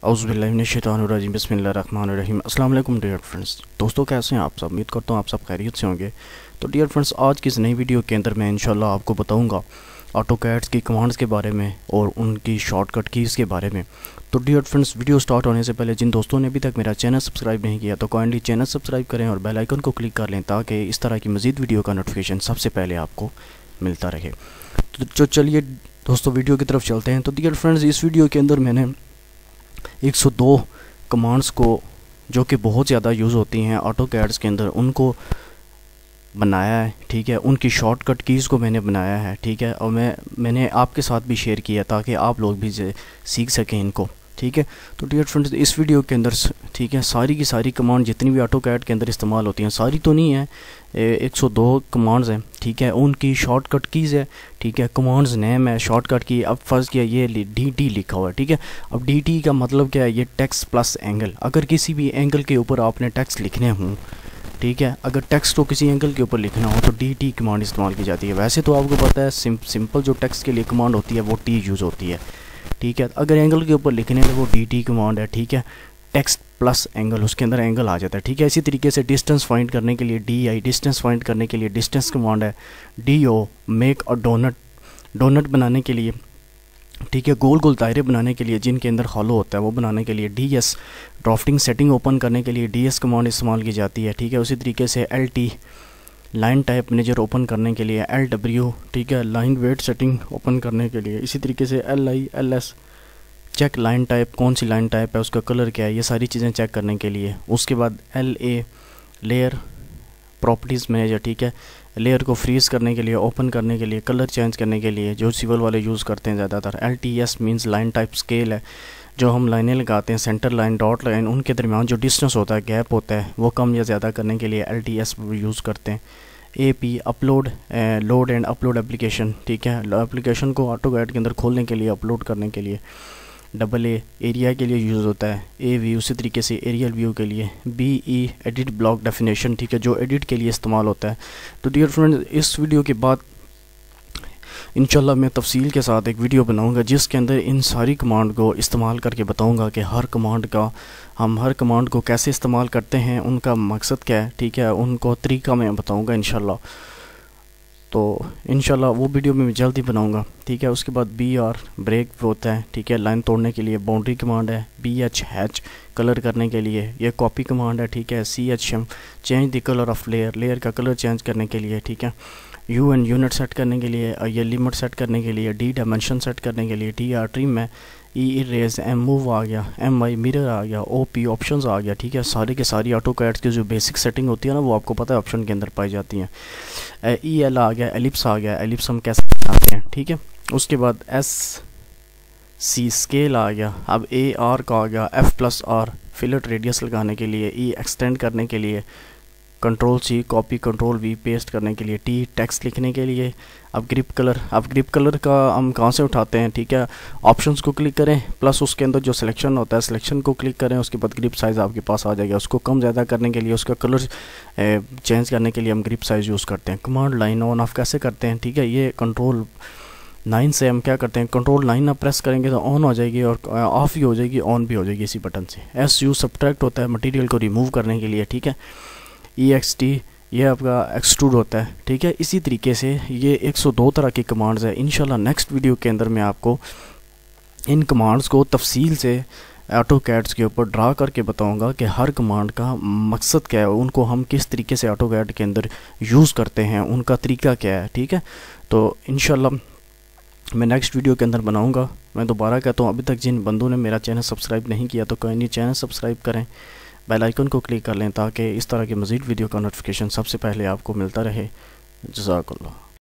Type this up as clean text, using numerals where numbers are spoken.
औज़ुबिल्लाहिमिनश्शैतानिर्रजीम बिस्मिल्लाहिर्रहमानिर्रहीम। अस्सलाम वालेकुम डियर फ्रेंड्स। दोस्तों कैसे हैं आप सब? उम्मीद करता हूँ आप सब खैरियत से होंगे। तो डियर फ्रेंड्स, आज की इस नई वीडियो के अंदर मैं इंशाल्लाह आपको बताऊंगा ऑटोकैड की कमांड्स के बारे में और उनकी शॉर्टकट कीज़ के बारे में। तो डियर फ्रेंड्स, वीडियो स्टार्ट होने से पहले जिन दोस्तों ने अभी तक मेरा चैनल सब्सक्राइब नहीं किया तो काइंडली चैनल सब्सक्राइब करें और बेल आइकन को क्लिक कर लें ताकि इस तरह की मज़ीद वीडियो का नोटिफिकेशन सबसे पहले आपको मिलता रहे। तो चलिए दोस्तों वीडियो की तरफ चलते हैं। तो डियर फ्रेंड्स, इस वीडियो के अंदर मैंने 102 कमांड्स को जो कि बहुत ज़्यादा यूज़ होती हैं ऑटोकैड्स के अंदर उनको बनाया है, ठीक है। उनकी शॉर्टकट कीज़ को मैंने बनाया है, ठीक है। और मैंने आपके साथ भी शेयर किया ताकि आप लोग भी सीख सकें इनको, ठीक है। तो डियर फ्रेंड्स, इस वीडियो के अंदर ठीक है सारी की सारी कमांड जितनी भी ऑटोकैड के अंदर इस्तेमाल होती हैं, सारी तो नहीं है, 102 कमांड्स हैं, ठीक है। उनकी शॉर्टकट कीज़ है, ठीक है। कमांड्स नेम है, शॉर्टकट की। अब फर्स्ट किया ये DT लिखा हुआ है, ठीक है। अब DT का मतलब क्या है? ये टेक्स्ट प्लस एंगल। अगर किसी भी एंगल के ऊपर आपने टेक्स्ट लिखने हों, ठीक है, अगर टेक्स्ट को किसी एंगल के ऊपर लिखना हो तो DT कमांड इस्तेमाल की जाती है। वैसे तो आपको पता है सिंपल जो टेक्स्ट के लिए कमांड होती है वो T यूज़ होती है, ठीक है। अगर एंगल के ऊपर लिखने तो वो DT कमांड है, ठीक है। टेक्स्ट प्लस एंगल, उसके अंदर एंगल आ जाता है, ठीक है। इसी तरीके से डिस्टेंस फाइंड करने के लिए DI, डिस्टेंस फाइंड करने के लिए डिस्टेंस कमांड है। DO मेक और डोनट बनाने के लिए, ठीक है, गोल गोल दायरे बनाने के लिए जिनके अंदर हॉलो होता है वो बनाने के लिए। DS ड्राफ्टिंग सेटिंग ओपन करने के लिए DS कमांड इस्तेमाल की जाती है, ठीक है। उसी तरीके से LT line type manager open करने के लिए। LW, ठीक है, लाइन वेट सेटिंग ओपन करने के लिए। इसी तरीके से LI LS check line type, कौन सी लाइन टाइप है, उसका कलर क्या है, ये सारी चीज़ें चेक करने के लिए। उसके बाद LA लेयर प्रॉपर्टीज़ मैनेजर, ठीक है, लेयर को फ्रीज करने के लिए, ओपन करने के लिए, कलर चेंज करने के लिए, जो सिविल वाले यूज़ करते हैं ज़्यादातर। LTS means line type scale है, जो हम लाइनें लगाते हैं, सेंटर लाइन, डॉट लाइन, उनके दरमियान जो डिस्टेंस होता है, गैप होता है, वो कम या ज़्यादा करने के लिए LTS यूज़ करते हैं। AP upload load and upload application, ठीक है, एप्लीकेशन को ऑटोकैड के अंदर खोलने के लिए, अपलोड करने के लिए। AA एरिया के लिए यूज़ होता है। AV उसी तरीके से एरियल व्यू के लिए। BE एडिट ब्लॉक डेफिनेशन, ठीक है, जो एडिट के लिए इस्तेमाल होता है। तो डियर फ्रेंड्स, इस वीडियो के बाद इंशाल्लाह मैं तफसील के साथ एक वीडियो बनाऊंगा जिसके अंदर इन सारी कमांड को इस्तेमाल करके बताऊंगा कि हर कमांड को कैसे इस्तेमाल करते हैं, उनका मकसद क्या है, ठीक है, उनको तरीका मैं बताऊँगा इंशाल्लाह। तो इंशाल्लाह वो वीडियो में मैं जल्दी बनाऊंगा, ठीक है। उसके बाद BR ब्रेक होता है, ठीक है, लाइन तोड़ने के लिए। बाउंड्री कमांड है। BH कलर करने के लिए। ये कॉपी कमांड है, ठीक है। CHM change the colour of layer का कलर चेंज करने के लिए, ठीक है। UN यूनिट सेट करने के लिए। ये लिमिट सेट करने के लिए। D डायमेंशन सेट करने के लिए। TR ट्रिम है। E इरेज, M मूव आ गया। MI मिरर आ गया। OP ऑप्शंस आ गया, ठीक है। सारी के सारी ऑटोकैड्स की जो बेसिक सेटिंग होती है ना वो आपको पता है ऑप्शन के अंदर पाई जाती हैं। EL आ गया। एलिप्स आ गया। एलिप्स हम कैसे बनाते हैं, ठीक है। उसके बाद SC स्केल आ गया। अब AR का आ गया। F+R फिलट रेडियस लगाने के लिए। E एक्सटेंड करने के लिए। Ctrl+C कॉपी, Ctrl+V पेस्ट करने के लिए। T टेक्स्ट लिखने के लिए। अब ग्रिप कलर का हम कहाँ से उठाते हैं, ठीक है। ऑप्शंस को क्लिक करें, प्लस उसके अंदर जो सिलेक्शन होता है सिलेक्शन को क्लिक करें। उसके बाद ग्रिप साइज़ आपके पास आ जाएगा। उसको कम ज़्यादा करने के लिए, उसका कलर चेंज करने के लिए हम ग्रिप साइज़ यूज़ करते हैं। कमांड लाइन ऑन ऑफ कैसे करते हैं, ठीक है। ये Ctrl9 से हम क्या करते हैं, Ctrl9 आप प्रेस करेंगे तो ऑन हो जाएगी और ऑफ भी हो जाएगी, ऑन भी हो जाएगी इसी बटन से। SU सब्ट्रैक्ट होता है मटेरियल को रिमूव करने के लिए, ठीक है। EXT ये आपका एक्सट्रूड होता है, ठीक है। इसी तरीके से ये 102 तरह की कमांड्स है। इंशाल्लाह नेक्स्ट वीडियो के अंदर मैं आपको इन कमांड्स को तफसील से ऑटोकैड्स के ऊपर ड्रा करके बताऊंगा कि हर कमांड का मकसद क्या है, उनको हम किस तरीके से ऑटोकैड के अंदर यूज़ करते हैं, उनका तरीका क्या है, ठीक है। तो इंशाल्लाह मैं नेक्स्ट वीडियो के अंदर बनाऊंगा। मैं दोबारा कहता हूँ, अभी तक जिन बंदों ने मेरा चैनल सब्सक्राइब नहीं किया तो काइंडली चैनल सब्सक्राइब करें, बेल आइकन को क्लिक कर लें ताकि इस तरह की मज़ीद वीडियो का नोटिफिकेशन सबसे पहले आपको मिलता रहे। जज़ाकल्लाह।